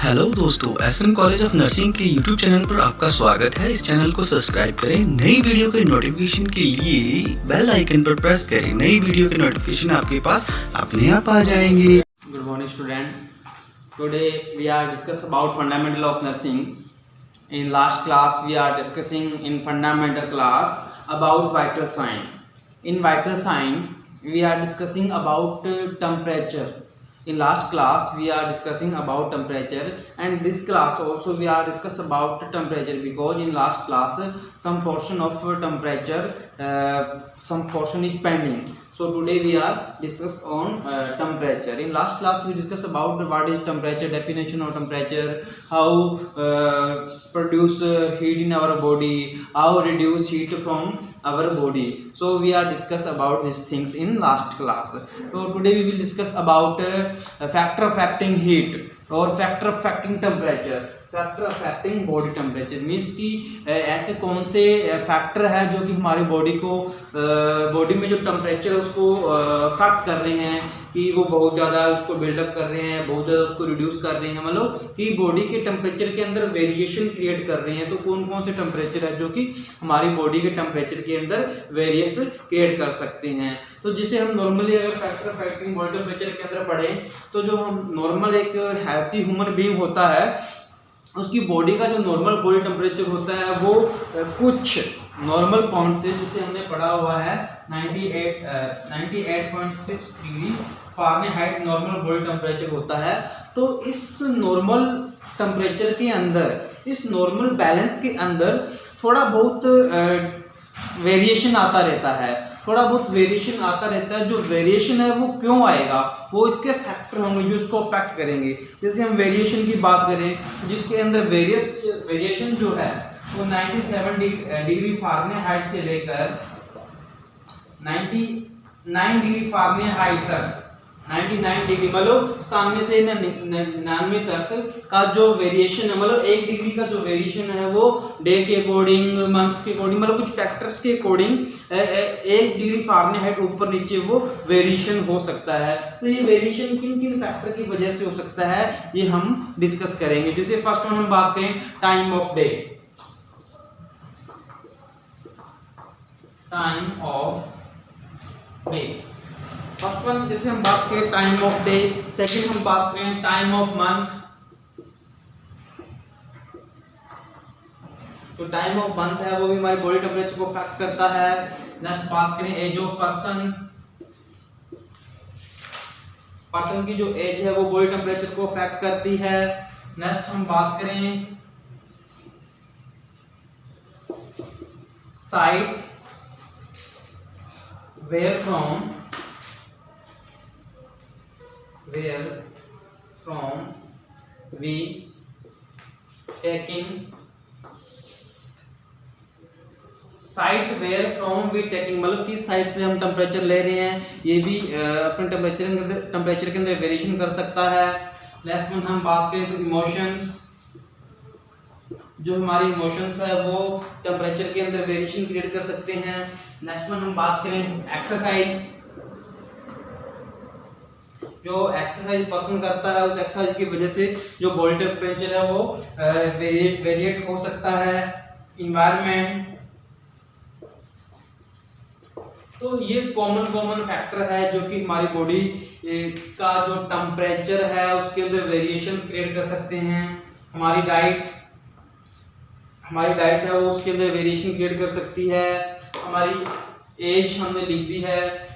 Hello दोस्तों, SM college of nursing के YouTube channel पर आपका स्वागत है। इस चैनल को सब्सक्राइब करें। नई वीडियो के नोटिफिकेशन के लिए बेल आइकन पर प्रेस करें। नई वीडियो के नोटिफिकेशन आपके पास अपने आप आ जाएंगे। Good morning, student. Today we are discuss about fundamental of nursing. In last class we are discussing in fundamental class about vital sign. In vital sign we are discussing about temperature. In last class we are discussing about temperature, and this class also we are discuss about temperature, because in last class some portion of temperature some portion is pending. So today we are discuss on temperature. In last class we discuss about what is temperature, definition of temperature, how produce heat in our body, how reduce heat from our body. So we are discuss about these things in last class. So today we will discuss about factor affecting heat or factor affecting temperature. Factor affecting body temperature means कि ऐसे कौन से factor है जो कि हमारी body में जो टेम्परेचर है उसको अफेक्ट कर रहे हैं, कि वो बहुत ज़्यादा उसको बिल्डअप कर रहे हैं, बहुत ज़्यादा उसको रिड्यूस कर रहे हैं, मतलब कि बॉडी के टेम्परेचर के अंदर वेरिएशन क्रिएट कर रहे हैं। तो कौन कौन से टेम्परेचर है जो कि हमारी बॉडी के टेम्परेचर के अंदर वेरिएस क्रिएट कर सकते हैं। तो जिसे हम नॉर्मली अगर फैक्टर अफेक्टिंग बॉडी टेम्परेचर के अंदर पढ़ें तो जो हम नॉर्मल एक हेल्थी ह्यूमन बीइंग होता है उसकी बॉडी का जो नॉर्मल बॉडी टेम्परेचर होता है वो कुछ नॉर्मल पॉइंट से, जिसे हमने पढ़ा हुआ है 98.6 degree Fahrenheit normal body temperature होता है। तो इस नॉर्मल टेम्परेचर के अंदर, इस नॉर्मल बैलेंस के अंदर थोड़ा बहुत वेरिएशन आता रहता है, थोड़ा बहुत वेरिएशन आता रहता है। जो वेरिएशन है वो क्यों आएगा, वो इसके फैक्टर होंगे जो इसको अफेक्ट करेंगे। जैसे हम वेरिएशन की बात करें तो जिसके अंदर वेरिएशन जो है वो 97 डिग्री फ़ारेनहाइट से लेकर 99 डिग्री फ़ारेनहाइट तक, 99 डिग्री मतलब 97 से 99 तक का जो वेरिएशन है, मतलब 1 डिग्री का जो वेरिएशन है वो डे के अकॉर्डिंग, मंथ्स के अकॉर्डिंग, मतलब कुछ फैक्टर्स के अकॉर्डिंग 1 डिग्री फ़ारेनहाइट ऊपर नीचे वो वेरिएशन हो सकता है। तो ये वेरिएशन किन किन फैक्टर की वजह से हो सकता है ये हम डिस्कस करेंगे। जैसे फर्स्ट वन हम बात करें time of day. Time of day first one, जैसे हम बात करें टाइम ऑफ डे। सेकंड हम बात करें टाइम ऑफ मंथ। तो टाइम ऑफ मंथ है वो भी हमारी बॉडी टेम्परेचर को अफेक्ट करता है। नेक्स्ट बात करें एज ऑफ पर्सन। पर्सन की जो एज है वो बॉडी टेम्परेचर को अफेक्ट करती है। नेक्स्ट हम बात करें site where from we taking, site where from we taking, मतलब किस साइट से हम टेम्परेचर ले रहे हैं, ये भी अपने टेम्परेचर के अंदर वेरिएशन कर सकता है। नेक्स्ट में हम बात करें तो इमोशंस। जो हमारी इमोशंस है वो टेम्परेचर के अंदर वेरिएशन क्रिएट कर सकते हैं। नेक्स्ट में हम बात करें एक्सरसाइज। जो एक्सरसाइज पर्सन करता है उस एक्सरसाइज की वजह से जो बॉडी टेम्परेचर है वो वेरिएट हो सकता है। इन्वायरमेंट, तो ये कॉमन फैक्टर है जो कि हमारी बॉडी का जो टेम्परेचर है उसके अंदर वेरिएशंस क्रिएट कर सकते हैं। हमारी डाइट है वो उसके अंदर वेरिएशन क्रिएट कर सकती है। हमारी एज हमने लिख दी है।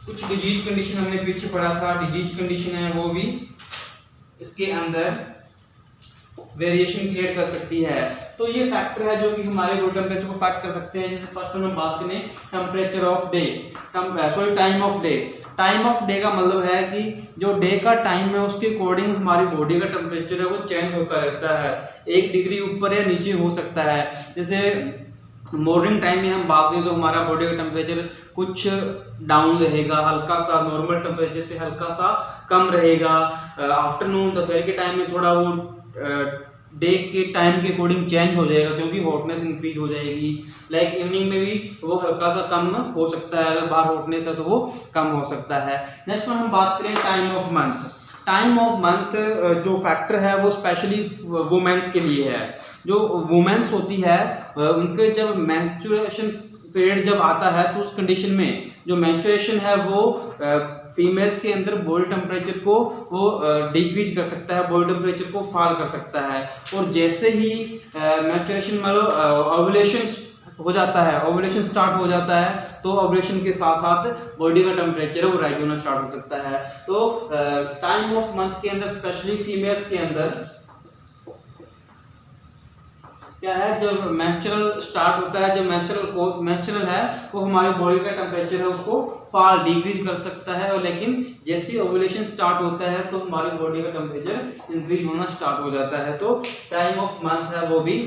कुछ डिजीज कंडीशन हमने पीछे पढ़ा था, डिजीज कंडीशन है वो भी इसके अंदर वेरिएशन क्रिएट कर सकती है। तो ये फैक्टर है जो कि हमारे बॉडी टेम्परेचर को अफेक्ट कर सकते हैं। जैसे फर्स्ट हम बात करें temperature of day, time of day. Time of day का मतलब है कि जो डे का टाइम है उसके अकॉर्डिंग हमारी बॉडी का टेम्परेचर है वो चेंज होता रहता है, 1 डिग्री ऊपर या नीचे हो सकता है। जैसे मॉर्निंग टाइम में हम बात करें तो हमारा बॉडी का टेम्परेचर कुछ डाउन रहेगा, हल्का सा नॉर्मल टेम्परेचर से हल्का सा कम रहेगा। आफ्टरनून दोपहर के टाइम में थोड़ा वो डे के टाइम के अकॉर्डिंग चेंज हो जाएगा क्योंकि हॉटनेस इंक्रीज हो जाएगी। लाइक इवनिंग में भी वो हल्का सा कम हो सकता है, अगर बाहर हॉटनेस है तो वो कम हो सकता है। नेक्स्ट में हम बात करें time of month. Time of month जो फैक्टर है वो स्पेशली वुमेन्स के लिए है। जो वुमेन्स होती है उनके जब मेंस्ट्रुएशन पीरियड जब आता है तो उस कंडीशन में जो मेंस्ट्रुएशन है वो फीमेल्स के अंदर बॉडी टेम्परेचर को वो डिक्रीज कर सकता है, बॉडी टेम्परेचर को फॉल कर सकता है। और जैसे ही मेंस्ट्रुएशन मतलब ओव्यूलेशन हो जाता है, ओव्यूलेशन स्टार्ट हो जाता है तो ओव्यूलेशन के साथ साथ बॉडी का टेम्परेचर है वो राइज होना स्टार्ट हो सकता है। तो टाइम ऑफ मंथ के अंदर स्पेशली फीमेल्स के अंदर क्या है, जब मेंस्ट्रुअल स्टार्ट होता है, जब मेंस्ट्रुअल है वो हमारे बॉडी का टेम्परेचर है उसको फॉल डिक्रीज कर सकता है। और लेकिन जैसे ओव्यूलेशन स्टार्ट होता है तो हमारी बॉडी का टेम्परेचर इंक्रीज होना स्टार्ट हो जाता है। तो टाइम ऑफ मंथ है वो भी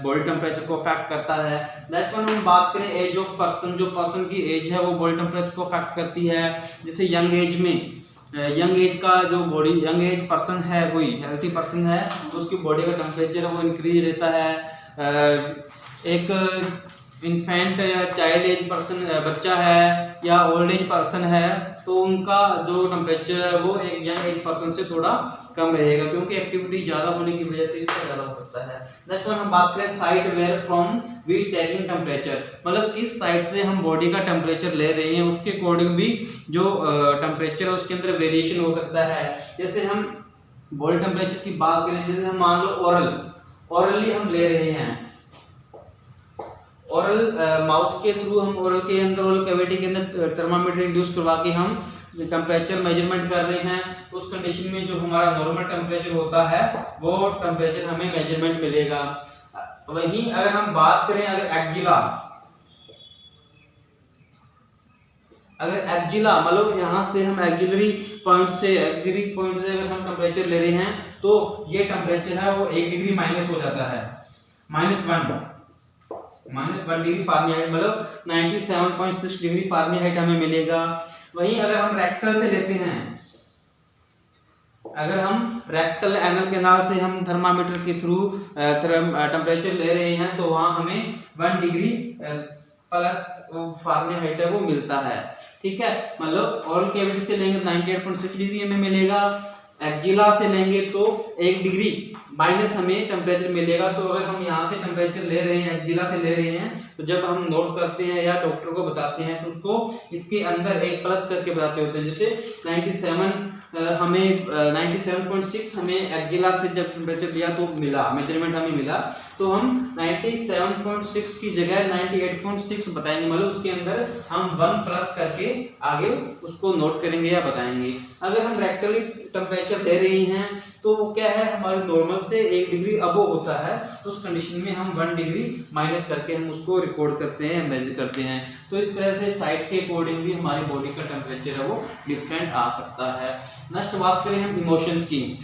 बॉडी टेम्परेचर को अफेक्ट करता है। नेक्स्ट वन हम बात करें एज ऑफ पर्सन, जो पर्सन की एज है वो बॉडी टेम्परेचर को अफेक्ट करती है। जैसे यंग एज में यंग एज का जो बॉडी यंग एज पर्सन है कोई हेल्थी पर्सन है तो उसकी बॉडी का टेम्परेचर वो इंक्रीज रहता है। एक इन्फेंट या चाइल्ड एज पर्सन बच्चा है या ओल्ड एज पर्सन है तो उनका जो टेम्परेचर है वो एक यंग एज पर्सन से थोड़ा कम रहेगा, क्योंकि एक्टिविटी ज़्यादा होने की वजह से इसका ज़्यादा हो सकता है। नेक्स्ट वन हम बात करें side where from we taking temperature, मतलब किस साइड से हम बॉडी का टेम्परेचर ले रहे हैं उसके अकॉर्डिंग भी जो टेम्परेचर है उसके अंदर वेरिएशन हो सकता है। जैसे हम बॉडी टेम्परेचर की बात करें, जैसे हम मान लो ओरली हम ले रहे हैं, ओरल माउथ के थ्रू हम ओरल के अंदर ओरल कैविटी के अंदर थर्मामीटर इंड्यूस करवा के हम टेम्परेचर मेजरमेंट कर रहे हैं, उस कंडीशन में जो हमारा नॉर्मल टेम्परेचर होता है वो टेम्परेचर हमें मेजरमेंट मिलेगा। वहीं अगर हम बात करें अगर एक्जिला मतलब यहाँ से हम एक्जिलरी पॉइंट से अगर हम टेम्परेचर ले रहे हैं तो ये टेम्परेचर है वो 1 डिग्री माइनस हो जाता है, -1 डिग्री फारेनहाइट, मतलब 97.6 डिग्री फारेनहाइट हमें मिलेगा। वहीं अगर हम रेक्टल से लेते हैं, अगर हम रेक्टल एनल कैनाल से हम थर्मामीटर के थ्रू टेम्परेचर ले रहे हैं तो वहां हमें 1 डिग्री प्लस फारेनहाइट है वो मिलता है। ठीक है, मतलब ओरल कैविटी से लेंगे 98.6 डिग्री हमें मिलेगा, एक्जिला से लेंगे तो 1 डिग्री माइनस हमें टेम्परेचर मिलेगा। तो अगर हम यहाँ से टेम्परेचर ले रहे हैं, एक्जिला से ले रहे हैं, तो जब हम नोट करते हैं या डॉक्टर को बताते हैं तो उसको इसके अंदर एक प्लस करके बताते होते हैं। जैसे 97.6 हमें एक्जिला से जब टेम्परेचर लिया तो मिला, मेजरमेंट हमें मिला, तो हम 97.6 की जगह 98.6 बताएंगे, मतलब उसके अंदर हम 1 प्लस करके आगे उसको नोट करेंगे या बताएंगे। अगर हम रेक्टली टेम्परेचर ले रहे हैं तो क्या है, हमारे नॉर्मल से 1 डिग्री अबव होता है, तो उस कंडीशन में हम 1 डिग्री माइनस करके हम उसको रिकॉर्ड करते हैं, मेजर करते हैं। तो इस तरह से साइड के अकॉर्डिंग भी हमारी बॉडी का टेम्परेचर है वो डिफरेंट आ सकता है। नेक्स्ट बात करें हम इमोशंस की,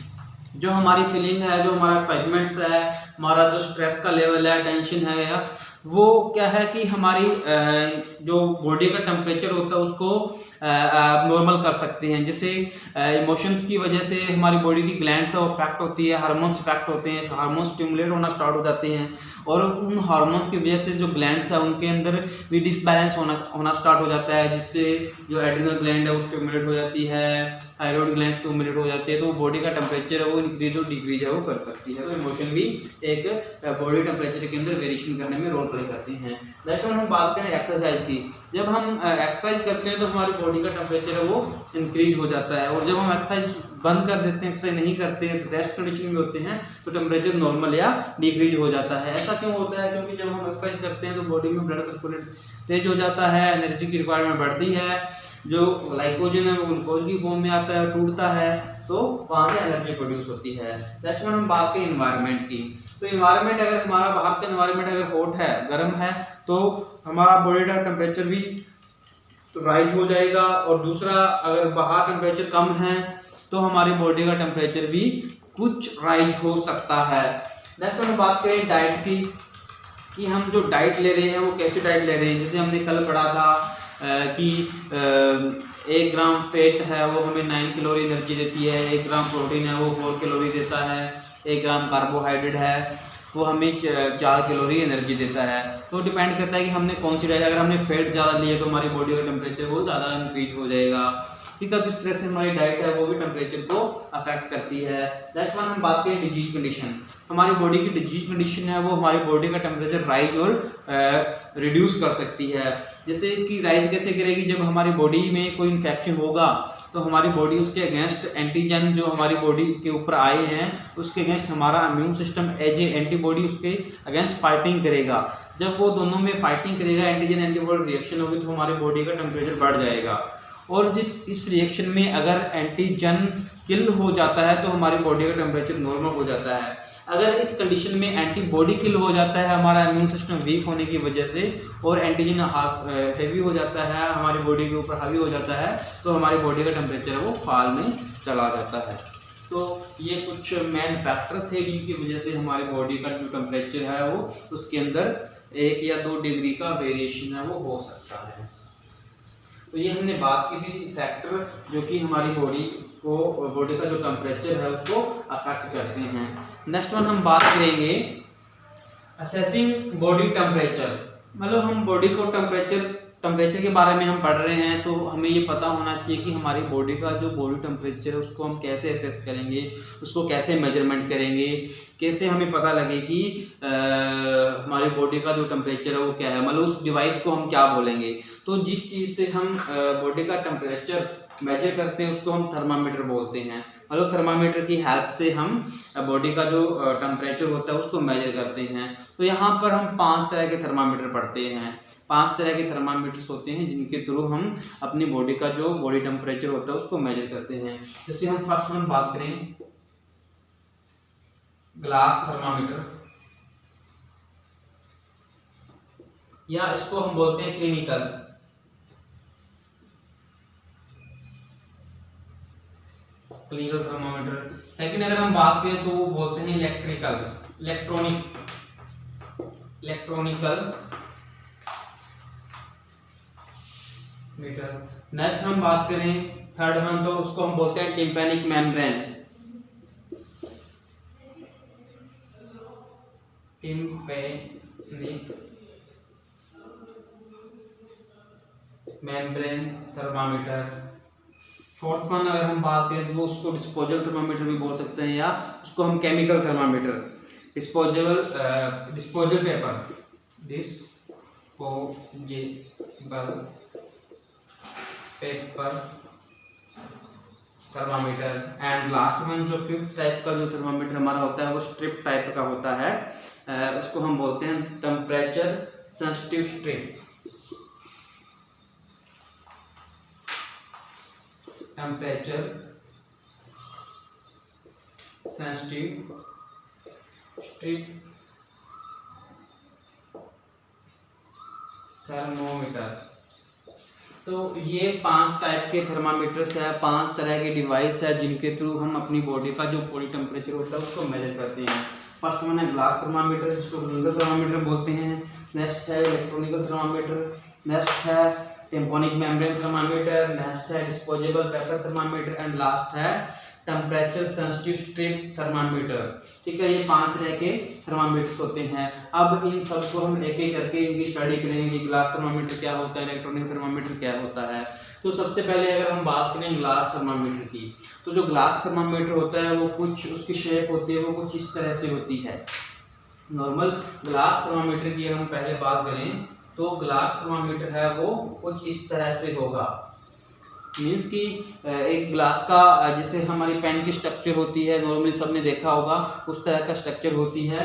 जो हमारी फीलिंग है, जो हमारा एक्साइटमेंट्स है, हमारा जो स्ट्रेस का लेवल है, टेंशन है, या वो क्या है कि हमारी जो बॉडी का टेम्परेचर होता है उसको नॉर्मल कर सकते हैं। जैसे इमोशंस की वजह से हमारी बॉडी की ग्लैंड्स है वो अफेक्ट होती है, हार्मोन्स अफेक्ट होते हैं, हार्मोन्स स्टिमुलेट होना स्टार्ट हो जाते हैं, और उन हार्मोन्स की वजह से जो ग्लैंड्स है उनके अंदर भी डिसबैलेंस होना स्टार्ट हो जाता है, जिससे जो एड्रिनल ग्लैंड है वो स्टिमुलेट हो जाती है, थायराइड ग्लैंड स्टिमुलेट हो जाती है, तो बॉडी का टेम्परेचर है वो इंक्रीज और डिक्रीज है वो कर सकती है। तो इमोशन भी एक बॉडी टेम्परेचर के अंदर वेरिएशन करने में रोल प्ले करते हैं। नेक्स्ट हम बात करें एक्सरसाइज की, जब हम एक्सरसाइज करते हैं तो हमारी बॉडी का टेम्परेचर है वो इंक्रीज हो जाता है, और जब हम एक्सरसाइज बंद कर देते हैं, एक्सरसाइज नहीं करते हैं, रेस्ट कंडीशन में होते हैं, तो टेम्परेचर नॉर्मल या डिक्रीज हो जाता है। ऐसा क्यों होता है? क्योंकि जब हम एक्सरसाइज करते हैं तो बॉडी में ब्लड सर्कुलेट तेज हो जाता है, एनर्जी की रिक्वायरमेंट बढ़ती है, जो ग्लाइकोजन है वो ग्लूकोज की फॉर्म में आता है, टूटता है, तो वहाँ से एनर्जी प्रोड्यूस होती है। नेक्स्ट हम बात करें एनवायरनमेंट की, तो एनवायरनमेंट अगर हमारा बाहर का एनवायरनमेंट अगर हॉट है, गर्म है, तो हमारा बॉडी का टेम्परेचर भी राइज हो जाएगा, और दूसरा अगर बाहर टेम्परेचर कम है तो हमारी बॉडी का टेम्परेचर भी कुछ राइज हो सकता है। नेक्स्ट हम बात करें डाइट की, कि हम जो डाइट ले रहे हैं वो कैसी डाइट ले रहे हैं। जैसे हमने कल पढ़ा था कि 1 ग्राम फैट है वो हमें 9 कैलोरी एनर्जी देती है, 1 ग्राम प्रोटीन है वो 4 कैलोरी देता है, 1 ग्राम कार्बोहाइड्रेट है वो हमें 4 कैलोरी एनर्जी देता है। तो डिपेंड करता है कि हमने कौन सी डाइट, अगर हमने फैट ज़्यादा ली है तो हमारी बॉडी का टेम्परेचर वो ज़्यादा इंक्रीज हो जाएगा। ठीक है। तो इस तरह से हमारी डाइट है वो भी टेम्परेचर को अफेक्ट करती है। नेक्स्ट वन हम बात करें डिजीज कंडीशन। हमारी बॉडी की डिजीज कंडीशन है वो हमारी बॉडी का टेम्परेचर राइज और रिड्यूस कर सकती है। जैसे कि राइज कैसे करेगी, जब हमारी बॉडी में कोई इन्फेक्शन होगा तो हमारी बॉडी उसके अगेंस्ट एंटीजन जो हमारी बॉडी के ऊपर आए हैं उसके अगेंस्ट हमारा immune system as a antibody उसके अगेंस्ट फाइटिंग करेगा। जब वो दोनों में फाइटिंग करेगा, एंटीजन एंटीबॉडी रिएक्शन होगी तो हमारी बॉडी का टेम्परेचर बढ़ जाएगा। और इस रिएक्शन में अगर एंटीजन किल हो जाता है तो हमारी बॉडी का टेम्परेचर नॉर्मल हो जाता है। अगर इस कंडीशन में एंटीबॉडी किल हो जाता है हमारा इम्यून सिस्टम वीक होने की वजह से और एंटीजन हेवी हो जाता है, हमारी बॉडी के ऊपर हावी हो जाता है, तो हमारी बॉडी का टेम्परेचर वो फॉल में चला जाता है। तो ये कुछ मेन फैक्टर थे जिनकी वजह से हमारी बॉडी का जो टेम्परेचर है वो उसके अंदर 1 या 2 डिग्री का वेरिएशन है वो हो सकता है। तो ये हमने बात की थी फैक्टर जो कि हमारी बॉडी का जो टेम्परेचर है उसको अफेक्ट करते हैं। नेक्स्ट वन हम बात करेंगे असेसिंग बॉडी टेम्परेचर। मतलब हम बॉडी को टेम्परेचर के बारे में हम पढ़ रहे हैं तो हमें ये पता होना चाहिए कि हमारी बॉडी का जो बॉडी टेम्परेचर है उसको हम कैसे असेस करेंगे, उसको कैसे मेजरमेंट करेंगे, कैसे हमें पता लगे कि हमारी बॉडी का जो टेम्परेचर है वो क्या है, मतलब उस डिवाइस को हम क्या बोलेंगे। तो जिस चीज़ से हम बॉडी का टेम्परेचर मेजर करते हैं उसको हम थर्मामीटर बोलते हैं। मतलब थर्मामीटर की हेल्प से हम बॉडी का जो टेम्परेचर होता है उसको मेजर करते हैं। तो यहाँ पर हम 5 तरह के थर्मामीटर पढ़ते हैं। 5 तरह के थर्मामीटर्स होते हैं जिनके थ्रू हम अपनी बॉडी का जो बॉडी टेम्परेचर होता है उसको मेजर करते हैं। जैसे हम फर्स्ट हम बात करें ग्लास थर्मामीटर, या इसको हम बोलते हैं क्लिनिकल। थर्मामीटर। सेकंड अगर हम बात करें तो वो बोलते हैं इलेक्ट्रॉनिकल मीटर। नेक्स्ट हम बात करें थर्ड वन तो उसको हम बोलते हैं tympanic membrane. Thermometer. Fourth one अगर हम बात करें तो वो उसको डिस्पोजेबल थर्मामीटर भी बोल सकते हैं या उसको हम chemical thermometer, disposable paper thermometer. And last one जो 5th टाइप का जो थर्मामीटर हमारा होता है वो स्ट्रिप टाइप का होता है, उसको हम बोलते हैं temperature sensitive strip. Temperature sensitive strip thermometer. तो ये 5 टाइप के थर्मामीटर्स है, 5 तरह के डिवाइस है जिनके थ्रू हम अपनी बॉडी का जो बॉडी टेम्परेचर होता है उसको मेजर करते हैं। फर्स्ट वन है ग्लास थर्मामीटर जिसको क्लिनिकल थर्मामीटर बोलते हैं। नेक्स्ट है इलेक्ट्रॉनिकल थर्मामीटर। नेक्स्ट है टेम्पोनिक मेम्ब्रेन थर्मामीटर। नेक्स्ट है disposable paper thermometer and last है टेम्परेचर सेंसिटिव स्ट्रिप थर्मामीटर। ठीक है, ये 5 तरह के थर्मामीटर्स होते हैं। अब इन सबको हम एक एक करके इनकी स्टडी करेंगे कि ग्लास थर्मामीटर क्या होता है, इलेक्ट्रॉनिक थर्मामीटर क्या होता है। तो सबसे पहले अगर हम बात करें ग्लास थर्मामीटर की, तो जो ग्लास थर्मामीटर होता है वो कुछ उसकी शेप होती है वो कुछ इस तरह से होती है। नॉर्मल ग्लास थर्मामीटर की हम पहले बात करें तो ग्लास थर्मामीटर है वो कुछ इस तरह से होगा। मीन्स कि एक ग्लास का जैसे हमारी पेन की स्ट्रक्चर होती है, नॉर्मली सबने देखा होगा उस तरह का स्ट्रक्चर होती है।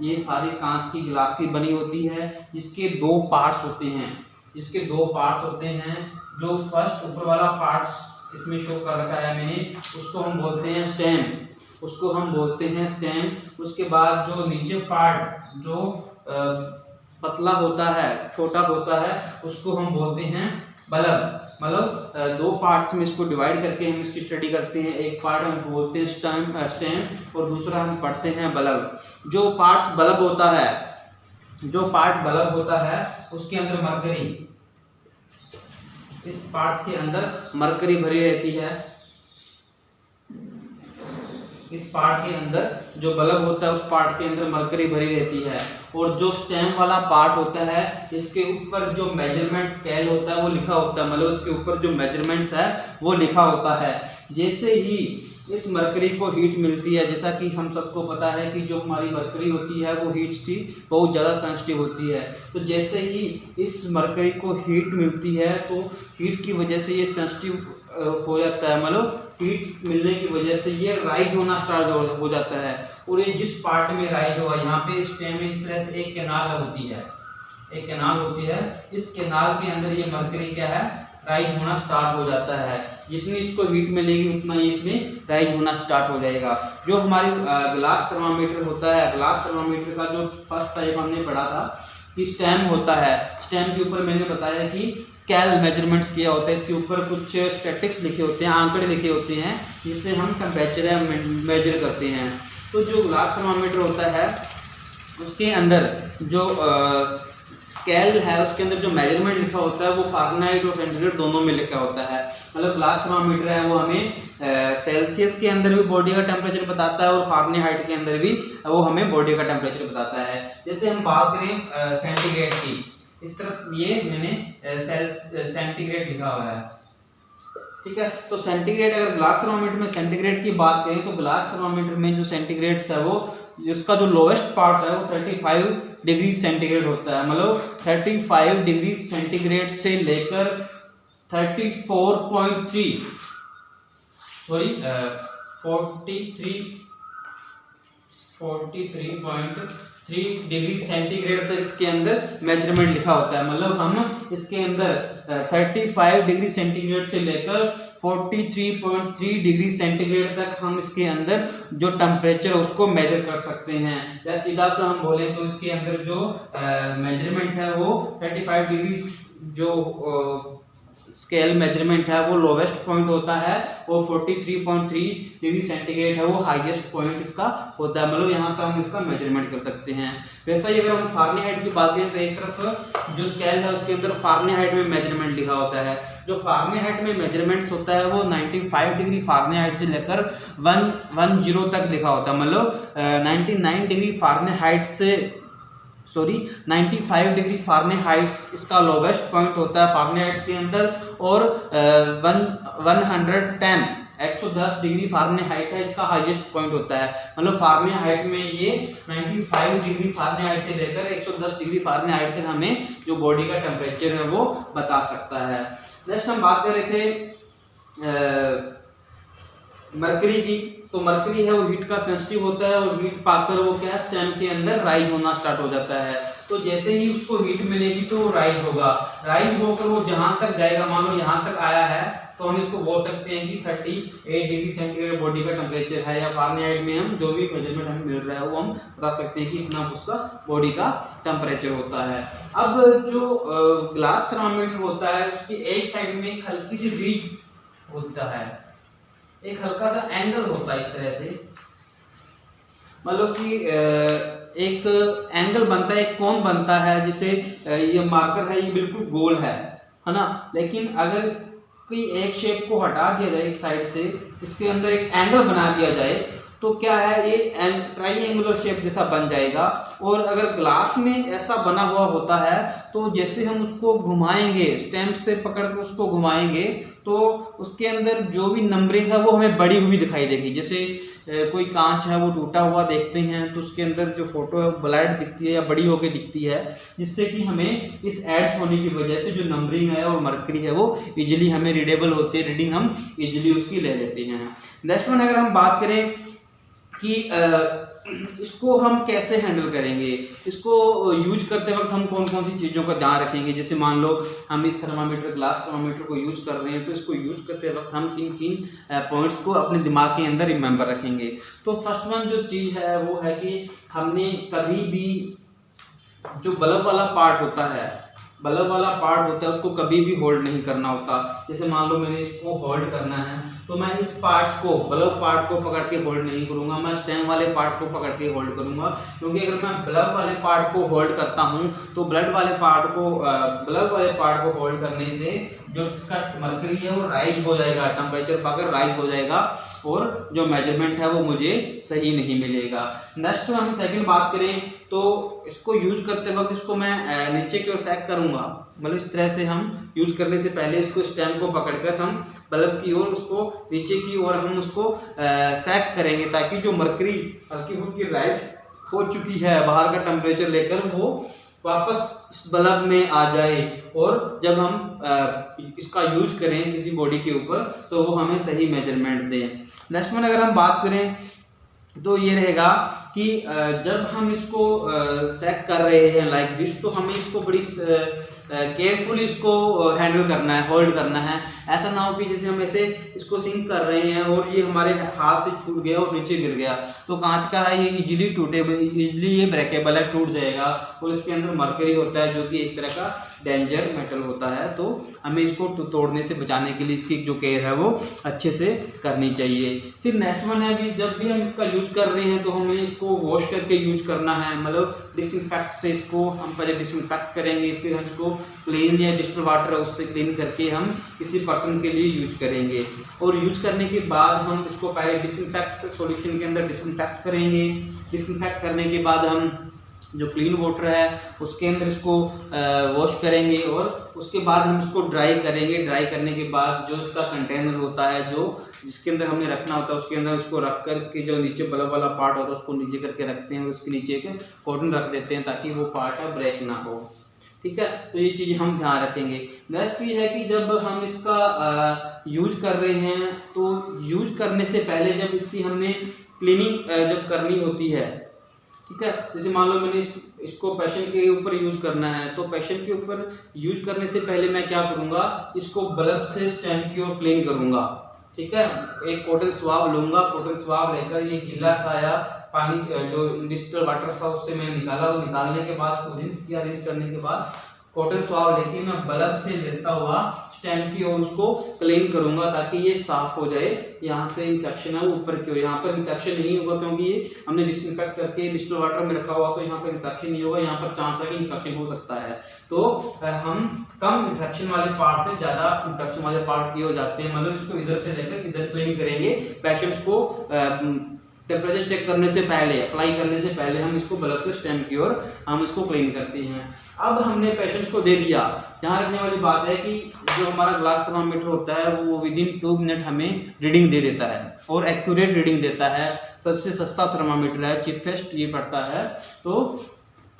ये सारी कांच की ग्लास की बनी होती है जिसके 2 पार्ट्स होते हैं। जो फर्स्ट ऊपर वाला पार्ट इसमें शो कर रखा है मैंने, उसको हम बोलते हैं स्टेम। उसके बाद जो नीचे पार्ट जो पतला होता है, छोटा होता है, उसको हम बोलते हैं बल्ब। मतलब 2 पार्ट्स में इसको डिवाइड करके हम इसकी स्टडी करते हैं। एक पार्ट हम बोलते हैं स्टेम और दूसरा हम पढ़ते हैं बल्ब। जो पार्ट बल्ब होता है उसके अंदर मरकरी, इस पार्ट्स के अंदर मरकरी भरी रहती है। इस पार्ट के अंदर जो बल्ब होता है उस पार्ट के अंदर मरकरी भरी रहती है, और जो स्टेम वाला पार्ट होता है इसके ऊपर जो मेजरमेंट स्केल होता है वो लिखा होता है, मतलब उसके ऊपर जो मेजरमेंट्स है वो लिखा होता है। जैसे ही इस मरकरी को हीट मिलती है, जैसा कि हम सबको पता है कि जो हमारी मरकरी होती है वो हीट की बहुत ज़्यादा सेंसिटिव होती है, तो जैसे ही इस मरकरी को हीट मिलती है तो हीट की वजह से ये सेंसिटिव हो जाता है, मतलब हीट मिलने की वजह से ये राइज होना स्टार्ट हो जाता है। और ये जिस पार्ट में राइज होगा, यहाँ पे स्टेम में इस तरह से एक कैनाल होती है, एक कैनाल होती है, इस कैनाल के अंदर ये मरकरी क्या है, राइज होना स्टार्ट हो जाता है। जितनी इसको हीट मिलेगी उतना ही इसमें राइज होना स्टार्ट हो जाएगा। जो हमारी ग्लास थर्मामीटर होता है, ग्लास थर्मामीटर का जो फर्स्ट टाइप हमने पढ़ा था कि स्टेम होता है, स्टेम के ऊपर मैंने बताया कि स्केल मेजरमेंट्स किया होता है, इसके ऊपर कुछ स्टैटिक्स लिखे होते हैं, आंकड़े लिखे होते हैं जिससे हम टेम्परेचर मेजर करते हैं। तो जो ग्लास थर्मामीटर होता है उसके अंदर जो स्केल है उसके अंदर जो मेजरमेंट लिखा होता है वो फ़ारेनहाइट और सेंटीग्रेड दोनों में लिखा होता है। मतलब ग्लास थर्मामीटर है वो हमें सेल्सियस के अंदर भी बॉडी का टेम्परेचर बताता है और फ़ारेनहाइट के अंदर भी वो हमें बॉडी का टेम्परेचर बताता है। जैसे हम बात करें सेंटीग्रेड की, इस तरफ ये मैंने सेंटीग्रेड लिखा हुआ है, ठीक है। तो सेंटीग्रेड, अगर ग्लास थर्मामीटर में सेंटीग्रेड की बात करें तो ग्लास थर्मामीटर में जो सेंटीग्रेड्स है वो जिसका जो लोवेस्ट पार्ट है वो 35 डिग्री सेंटीग्रेड होता है, मतलब 35 डिग्री सेंटीग्रेड से लेकर 43.3 डिग्री सेंटीग्रेड तक इसके अंदर मेजरमेंट लिखा होता है। मतलब हम इसके अंदर 35 डिग्री सेंटीग्रेड से लेकर 43.3 डिग्री सेंटीग्रेड तक हम इसके अंदर जो टेम्परेचर है उसको मेजर कर सकते हैं। या सीधा सा हम बोलें तो इसके अंदर जो मेजरमेंट है वो 35 डिग्री जो स्केल मेजरमेंट है वो लोवेस्ट पॉइंट होता है और 43.3 डिग्री सेंटीग्रेड है वो हाईएस्ट पॉइंट इसका होता है, मतलब यहाँ पर हम इसका मेजरमेंट कर सकते हैं। वैसा ही अगर हम फ़ारेनहाइट की बात करें तो एक तरफ जो स्केल है उसके अंदर फ़ारेनहाइट में मेजरमेंट लिखा होता है। जो फ़ारेनहाइट में मेजरमेंट्स होता है वो 95 डिग्री फ़ारेनहाइट से लेकर 110 तक लिखा होता है, मतलब 99 डिग्री फ़ारेनहाइट से 95 डिग्री फ़ारेनहाइट इसका लोवेस्ट पॉइंट होता है फ़ारेनहाइट के अंदर, और 110 डिग्री फ़ारेनहाइट है इसका हाईएस्ट पॉइंट होता है। मतलब फ़ारेनहाइट में ये 95 डिग्री फ़ारेनहाइट से लेकर 110 डिग्री फ़ारेनहाइट तक हमें जो बॉडी का टेम्परेचर है वो बता सकता है। नेक्स्ट हम बात कर रहे थे मरकरी की। तो मरकरी है वो हीट का सेंसिटिव होता है और हीट पाकर वो क्या है, स्टेम के अंदर राइज होना स्टार्ट हो जाता है। तो जैसे ही उसको हीट मिलेगी तो वो राइज होगा, राइज होकर वो जहां तक जाएगा, मान लो यहाँ तक आया है तो हम इसको बोल सकते हैं कि 38 डिग्री सेंटीग्रेड बॉडी का टेम्परेचर है, या फ़ारेनहाइट में हम जो भी मेजरमेंट हमें मिल रहा है वो हम बता सकते हैं कि इतना उसका बॉडी का टेम्परेचर होता है। अब जो ग्लास थर्मामीटर होता है उसकी एक साइड में एक हल्की सी रीज होता है, एक हल्का सा एंगल होता है इस तरह से, मतलब कि एक एंगल बनता है, एक कोण बनता है, जिसे ये मार्कर है ये बिल्कुल गोल है ना। लेकिन अगर इसकी एक शेप को हटा दिया जाए एक साइड से, इसके अंदर एक एंगल बना दिया जाए तो क्या है, ये ट्राइंगुलर शेप जैसा बन जाएगा। और अगर ग्लास में ऐसा बना हुआ होता है तो जैसे हम उसको घुमाएंगे, स्टैम्प से पकड़ कर उसको घुमाएंगे तो उसके अंदर जो भी नंबरिंग है वो हमें बड़ी हुई दिखाई देगी। जैसे कोई कांच है वो टूटा हुआ देखते हैं तो उसके अंदर जो फोटो है ब्लैड दिखती है या बड़ी होकर दिखती है, जिससे कि हमें इस एड्स होने की वजह से जो नंबरिंग है और मरकरी है वो इजीली हमें रीडेबल होती है, रीडिंग हम इजीली उसकी ले लेते हैं। नेक्स्ट वन अगर हम बात करें कि इसको हम कैसे हैंडल करेंगे, इसको यूज करते वक्त हम कौन कौन सी चीज़ों का ध्यान रखेंगे। जैसे मान लो हम इस थर्मामीटर, ग्लास थर्मामीटर को यूज कर रहे हैं तो इसको यूज करते वक्त हम किन किन पॉइंट्स को अपने दिमाग के अंदर रिमेंबर रखेंगे। तो फर्स्ट वन जो चीज़ है वो है कि हमने कभी भी जो बल्ब वाला पार्ट होता है बल्ब वाला पार्ट होता है उसको कभी भी होल्ड नहीं करना होता। जैसे मान लो मैंने इसको होल्ड करना है तो मैं इस पार्ट्स को, बल्ब पार्ट को पकड़ के होल्ड नहीं करूंगा, मैं स्टेम वाले पार्ट को पकड़ के होल्ड करूंगा। क्योंकि अगर मैं बल्ब वाले पार्ट को होल्ड करता हूं तो बल्ब वाले पार्ट को होल्ड करने से जो इसका मर्करी है वो राइज हो जाएगा, टेम्परेचर पाकर राइज हो जाएगा और जो मेजरमेंट है वो मुझे सही नहीं मिलेगा। नेक्स्ट हम सेकंड बात करें तो इसको यूज करते वक्त इसको मैं नीचे की ओर सैक करूंगा, मतलब इस तरह से हम यूज करने से पहले इसको स्टेम को पकड़कर हम बल्ब की ओर उसको नीचे की ओर हम उसको सैक करेंगे ताकि जो मर्करी हल्की फुल्की राइज हो चुकी है बाहर का टेम्परेचर लेकर वो वापस इस बल्ब में आ जाए और जब हम इसका यूज करें किसी बॉडी के ऊपर तो वो हमें सही मेजरमेंट दे। नेक्स्ट में अगर हम बात करें तो ये रहेगा कि जब हम इसको सेक कर रहे हैं लाइक दिस तो हमें इसको बड़ी केयरफुली इसको हैंडल करना है, होल्ड करना है। ऐसा ना हो कि जैसे हम ऐसे इसको सिंक कर रहे हैं और ये हमारे हाथ से छूट गया और नीचे गिर गया तो कांच का है ये इजीली ये ब्रेकेबल है, टूट जाएगा और इसके अंदर मरकरी होता है जो कि एक तरह का डेंजर मेटल होता है। तो हमें इसको तोड़ने से बचाने के लिए इसकी जो केयर है वो अच्छे से करनी चाहिए। फिर नेक्स्ट वन है कि जब भी हम इसका यूज कर रहे हैं तो हमें इसको वॉश करके यूज करना है, मतलब डिसइंफेक्ट से इसको हम पहले डिसइंफेक्ट करेंगे, फिर हम इसको क्लीन या डिस्टिल वाटर है उससे क्लीन करके हम किसी पर्सन के लिए यूज करेंगे। और यूज करने के बाद हम इसको पहले डिसइंफेक्ट सॉल्यूशन के अंदर डिसइंफेक्ट करेंगे। डिसइंफेक्ट करने के बाद हम जो क्लीन वाटर है उसके अंदर इसको वॉश करेंगे और उसके बाद हम इसको ड्राई करेंगे। ड्राई करने के बाद जो इसका कंटेनर होता है जो जिसके अंदर हमें रखना होता है उसके अंदर इसको रखकर इसके जो नीचे बल्ब वाला पार्ट होता है उसको नीचे करके रखते हैं और उसके नीचे एक कॉटन रख देते हैं ताकि वो पार्ट है ब्रेक ना हो। ठीक है, तो ये चीज़ हम ध्यान रखेंगे। नेक्स्ट चीज़ है कि जब हम इसका यूज कर रहे हैं तो यूज करने से पहले जब इसकी हमने क्लीनिंग जब करनी होती है, ठीक है, जैसे मान लो मैंने इसको पेशेंट के ऊपर यूज करना है तो पेशेंट के ऊपर यूज करने से पहले मैं क्या करूंगा, इसको बल्ब से स्टेम की ओर क्लीन करूंगा। ठीक है, एक कॉटन स्वाब लूंगा, कॉटन स्वाब लेकर ये गीला था या पानी जो डिस्टिल वाटर था उससे मैं निकाला, वो निकालने के बाद उसको रिंस किया, रिंस करने के बाद कॉटन स्वाब लेके मैं बल्ब से लेता हुआ स्टेम की ओर उसको क्लीन करूंगा ताकि ये साफ हो जाए। यहाँ से इन्फेक्शन है वो ऊपर की ओर, यहाँ पर इन्फेक्शन नहीं होगा क्योंकि ये हमने डिसइंफेक्ट करके डिस्टिल वाटर में रखा हुआ तो यहाँ पर इन्फेक्शन नहीं होगा। यहाँ पर चांस है कि इन्फेक्शन हो सकता है तो हम कम इन्फेक्शन वाले पार्ट से ज्यादा इन्फेक्शन वाले पार्ट की ओर जाते हैं, मतलब इसको इधर से लेकर इधर क्लीन करेंगे। पेशेंट्स को टेम्परेचर चेक करने से पहले, अप्लाई करने से पहले हम इसको बल्ब से स्टेम की ओर हम इसको क्लीन करते हैं। अब हमने पेशेंट्स को दे दिया। यहाँ रखने वाली बात है कि जो हमारा ग्लास थर्मामीटर होता है वो विदिन 2 मिनट हमें रीडिंग दे देता है और एक्यूरेट रीडिंग देता है। सबसे सस्ता थर्मामीटर है, चीपेस्ट ये पड़ता है, तो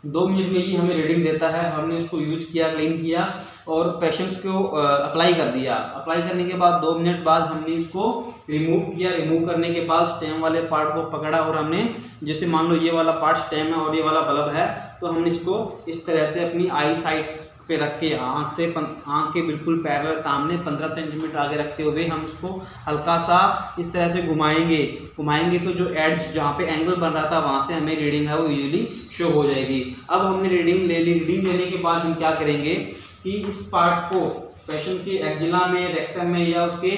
2 मिनट में ही हमें रीडिंग देता है। हमने उसको यूज किया, क्लीन किया और पेशेंट्स को अप्लाई कर दिया। अप्लाई करने के बाद 2 मिनट बाद हमने इसको रिमूव किया। रिमूव करने के बाद स्टेम वाले पार्ट को पकड़ा और हमने, जैसे मान लो ये वाला पार्ट स्टेम है और ये वाला बल्ब है, तो हमने इसको इस तरह से अपनी आई साइट्स पे रख के आँख के बिल्कुल पैरेलल सामने 15 सेंटीमीटर आगे रखते हुए हम इसको हल्का सा इस तरह से घुमाएंगे तो जो एड्ज जहाँ पे एंगल बन रहा था वहाँ से हमें रीडिंग है वो इजीली शो हो जाएगी। अब हमने रीडिंग ले ली। रीडिंग लेने के बाद हम क्या करेंगे कि इस पार्ट को पेशेंट के एक्जिला में, रेक्टम में या उसके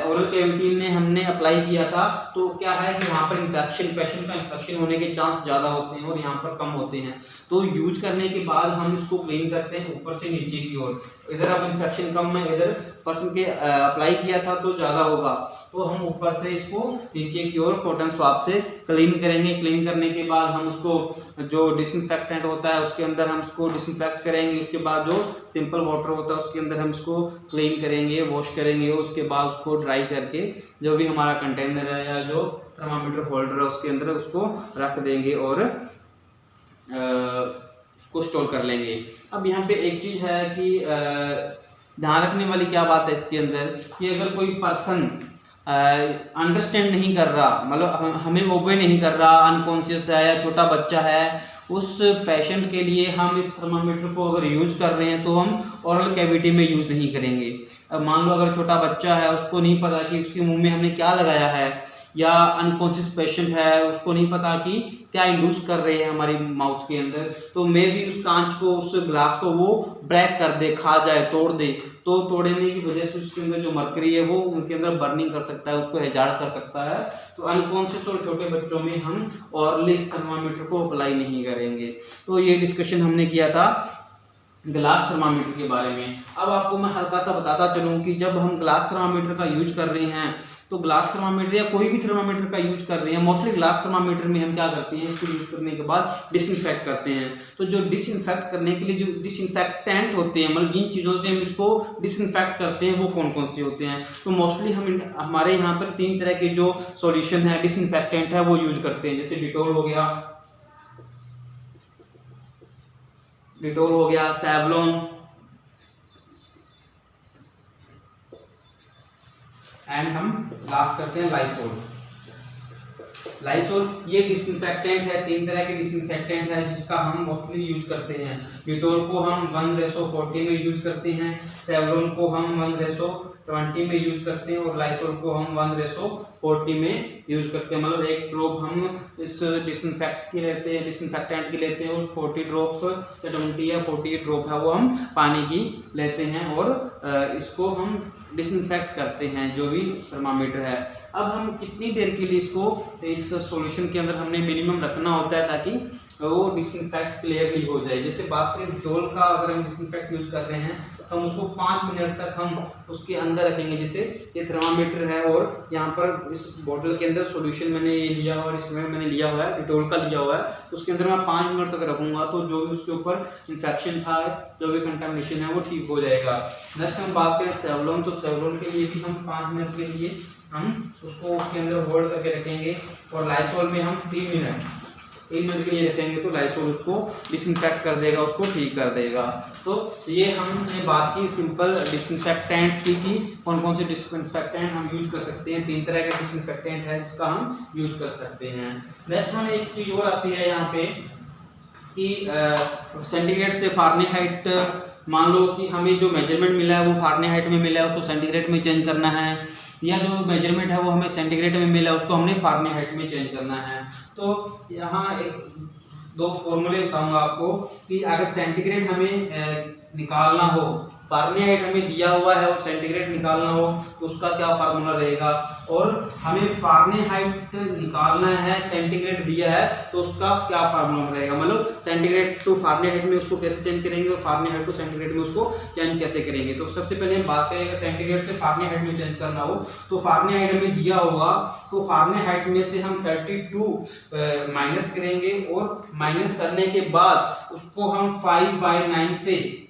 ओरल कैविटी में हमने अप्लाई किया था तो क्या है कि वहाँ पर इन्फेक्शन, पेशेंट का इन्फेक्शन होने के चांस ज़्यादा होते हैं और यहाँ पर कम होते हैं। तो यूज करने के बाद हम इसको क्लीन करते हैं ऊपर से नीचे की ओर। इधर अब इन्फेक्शन कम है, इधर पर्सन के अप्लाई किया था तो ज़्यादा होगा, तो हम ऊपर से इसको नीचे की ओर कॉटन स्वाब से क्लीन करेंगे। क्लीन करने के बाद हम उसको जो डिसइंफेक्टेंट होता है उसके अंदर हम उसको डिसइंफेक्ट करेंगे। उसके बाद जो सिंपल वाटर होता है उसके अंदर हम इसको क्लीन करेंगे, वॉश करेंगे। उसके बाद उसको ड्राई करके जो भी हमारा कंटेनर है या जो थर्मामीटर होल्डर है उसके अंदर उसको रख देंगे और उसको स्टोर कर लेंगे। अब यहाँ पे एक चीज़ है कि ध्यान रखने वाली क्या बात है इसके अंदर कि अगर कोई पर्सन अंडरस्टैंड नहीं कर रहा, मतलब हमें ओबे नहीं कर रहा, अनकॉन्शियस है या छोटा बच्चा है, उस पेशेंट के लिए हम इस थर्मामीटर को अगर यूज कर रहे हैं तो हम ओरल कैविटी में यूज़ नहीं करेंगे। अब मान लो अगर छोटा बच्चा है, उसको नहीं पता कि उसके मुंह में हमने क्या लगाया है या अनकॉन्शियस पेशेंट है, उसको नहीं पता कि क्या इंड्यूस कर रहे हैं हमारी माउथ के अंदर, तो मे भी उस कांच को, उस ग्लास को वो ब्रेक कर दे, खा जाए, तोड़ दे, तो तोड़ने की वजह से उसके अंदर जो मरकरी है वो उनके अंदर बर्निंग कर सकता है, उसको हैजार्ड कर सकता है। तो अनकॉन्शियस और छोटे बच्चों में हम ऑरली इस थर्मामीटर को अप्लाई नहीं करेंगे। तो ये डिस्कशन हमने किया था ग्लास थर्मामीटर के बारे में। अब आपको मैं हल्का सा बताता चलूँ कि जब हम ग्लास थर्मामीटर का यूज कर रहे हैं, तो ग्लास थर्मामीटर या कोई भी थर्मामीटर का यूज कर रहे हैं, मोस्टली ग्लास थर्मामीटर में हम क्या करते हैं, इसको यूज करने के बाद डिसइंफेक्ट करते हैं। तो जो डिसइंफेक्ट करने के लिए जो डिसइंफेक्टेंट होते हैं, मतलब जिन चीज़ों से हम इसको डिसइंफेक्ट करते हैं वो कौन कौन से होते हैं, तो मोस्टली हम हमारे यहाँ पर 3 तरह के जो सॉल्यूशन है, डिसइंफेक्टेंट है, वो यूज करते हैं। जैसे डिटोल हो गया, सेवलॉन एंड हम लास्ट करते हैं लाइसोल। ये डिसइंफेक्टेंट है, 3 तरह के डिसइंफेक्टेंट है जिसका हम मोस्टली यूज करते हैं। डिटोल को हम 1:40 में यूज करते हैं, सेवलॉन को हम 1:20 में यूज करते हैं और लाइसोल को हम 1:40 में यूज करते हैं। मतलब 1 ड्रॉप हम इस डिसइंफेक्टेंट की लेते हैं और 40 ड्रॉप या 20 या 40 ड्रॉप है वो हम पानी की लेते हैं और इसको हम डिसइंफेक्ट करते हैं जो भी थर्मामीटर है। अब हम कितनी देर के लिए इसको इस सॉल्यूशन के अंदर हमने मिनिमम रखना होता है ताकि वो डिसइंफेक्ट क्लियरली हो जाए। जैसे बात करें डिटोल का, अगर हम डिसइंफेक्ट यूज कर रहे हैं तो हम उसको 5 मिनट तक हम उसके अंदर रखेंगे। जैसे ये थर्मामीटर है और यहाँ पर इस बोतल के अंदर सॉल्यूशन मैंने ये लिया और इसमें मैंने लिया हुआ है, डिटोल का लिया हुआ है, तो उसके अंदर मैं 5 मिनट तक रखूंगा तो जो भी उसके ऊपर इन्फेक्शन था, जो भी कंटामिनेशन है वो ठीक हो जाएगा। नेक्स्ट हम बात करें सेवलॉन, तो सेवलॉन के लिए भी हम 5 मिनट के लिए हम उसको उसके अंदर होल्ड करके रखेंगे और लाइसोल में हम 3 मिनट के लिए रखेंगे तो लाइसोल उसको डिसइंफेक्ट कर देगा, उसको ठीक कर देगा। तो ये हमने बात की सिंपल डिसइंफेक्टेंट्स की कि कौन कौन से डिसइंफेक्टेंट हम यूज कर सकते हैं। 3 तरह का डिसइंफेक्टेंट है जिसका हम यूज कर सकते हैं। नेक्स्ट में एक चीज और आती है यहाँ पे कि सेंटीग्रेड से फारेनहाइट, मान लो कि हमें जो मेजरमेंट मिला है वो फारेनहाइट में मिला है, उसको सेंटीग्रेड में चेंज करना है, या जो मेजरमेंट है वो हमें सेंटीग्रेड में मिला है उसको हमने फारेनहाइट में चेंज करना है। तो यहाँ 2 फॉर्मूले बताऊंगा आपको कि अगर सेंटीग्रेड हमें निकालना हो, फारेनहाइट हमें दिया हुआ है और सेंटीग्रेड निकालना हो तो उसका क्या फार्मूला रहेगा, और हमें फारेनहाइट निकालना है, सेंटीग्रेड दिया है तो उसका क्या फार्मूला रहेगा। मतलब सेंटीग्रेड टू फारेनहाइट में उसको कैसे चेंज करेंगे और फारेनहाइट टू सेंटीग्रेड में उसको चेंज कैसे करेंगे। तो सबसे पहले हम बात करेंगे सेंटीग्रेड से फारेनहाइट में चेंज करना हो तो फारेनहाइट हमें दिया होगा तो फारेनहाइट में से हम 32 माइनस करेंगे और माइनस करने के बाद उसको हम 5/9 से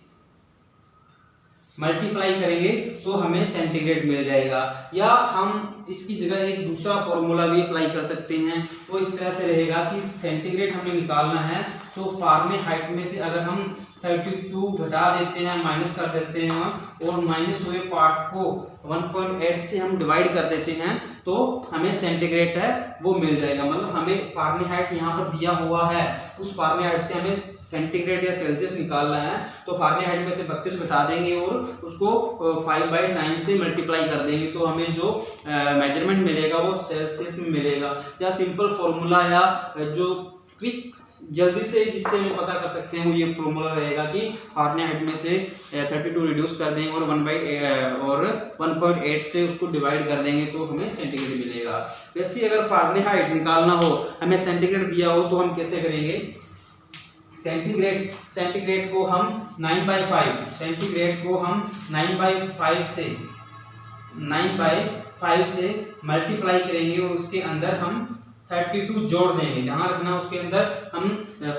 मल्टीप्लाई करेंगे तो हमें सेंटीग्रेड मिल जाएगा। या हम इसकी जगह एक दूसरा फॉर्मूला भी अप्लाई कर सकते हैं, वो इस तरह से रहेगा कि सेंटीग्रेड हमें निकालना है तो फारेनहाइट में से अगर हम 32 घटा देते हैं, माइनस कर देते हैं और माइनस हुए पार्ट्स को 1.8 से हम डिवाइड कर देते हैं तो हमें सेंटीग्रेड है वो मिल जाएगा। मतलब हमें फारेनहाइट यहाँ पर दिया हुआ है, उस फारेनहाइट से हमें सेंटीग्रेड या सेल्सियस निकालना है तो फारेनहाइट में से 32 घटा देंगे और उसको 5/9 से मल्टीप्लाई कर देंगे तो हमें जो मेजरमेंट मिलेगा वो सेल्सियस में मिलेगा। या सिंपल फॉर्मूला या जो क्विक जल्दी से जिससे हम पता कर सकते हैं वो ये फॉर्मूला रहेगा कि फारेनहाइट में से 32 रिड्यूस कर देंगे और 1.8 से उसको डिवाइड कर देंगे तो हमें सेंटीग्रेड मिलेगा। वैसे अगर फारेनहाइट निकालना हो, हमें सेंटीग्रेड दिया हो तो हम कैसे करेंगे, सेंटीग्रेड को हम 9/5 सेंटीग्रेड को हम 9/5 से मल्टीप्लाई करेंगे और उसके अंदर हम 32 जोड़ देंगे। यहाँ रखना उसके अंदर हम